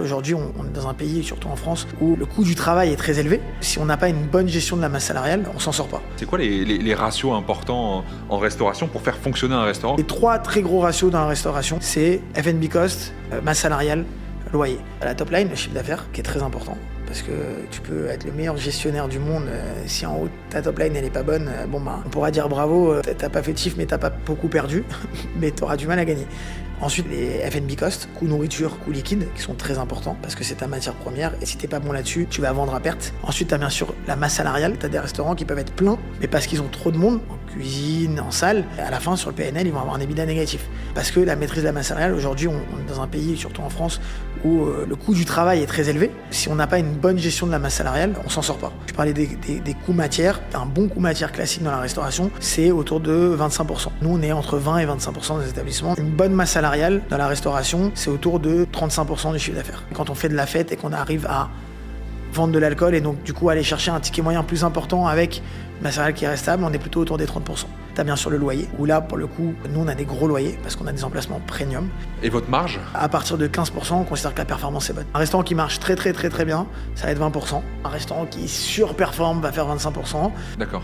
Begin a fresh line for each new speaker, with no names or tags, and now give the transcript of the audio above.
Aujourd'hui, on est dans un pays, surtout en France, où le coût du travail est très élevé. Si on n'a pas une bonne gestion de la masse salariale, on s'en sort pas.
C'est quoi les ratios importants en restauration pour faire fonctionner un restaurant?
Les 3 très gros ratios dans la restauration, c'est F&B cost, masse salariale, loyer. À la top line, le chiffre d'affaires, qui est très important. Parce que tu peux être le meilleur gestionnaire du monde, si en haut ta top line elle est pas bonne, on pourra dire bravo, t'as pas fait de chiffre mais t'as pas beaucoup perdu, mais t'auras du mal à gagner. Ensuite, les F&B costs, coût nourriture, coût liquide, qui sont très importants parce que c'est ta matière première et si t'es pas bon là-dessus, tu vas vendre à perte. Ensuite, t'as bien sûr la masse salariale, t'as des restaurants qui peuvent être pleins, mais parce qu'ils ont trop de monde, en cuisine, en salle, à la fin sur le PNL, ils vont avoir un EBITDA négatif. Parce que la maîtrise de la masse salariale, aujourd'hui, on est dans un pays, surtout en France, où le coût du travail est très élevé. Si on n'a pas une bonne gestion de la masse salariale, on s'en sort pas. Je parlais des coûts matières. Un bon coût matière classique dans la restauration, c'est autour de 25%. Nous, on est entre 20 et 25% des établissements. Une bonne masse salariale dans la restauration, c'est autour de 35% du chiffre d'affaires. Quand on fait de la fête et qu'on arrive à vendre de l'alcool et donc du coup aller chercher un ticket moyen plus important avec une masse salariale qui est stable, on est plutôt autour des 30%. T'as bien sûr le loyer, où là, pour le coup, nous on a des gros loyers parce qu'on a des emplacements premium.
Et votre marge?
À partir de 15%, on considère que la performance est bonne. Un restaurant qui marche très bien, ça va être 20%. Un restaurant qui surperforme va faire 25%.
D'accord.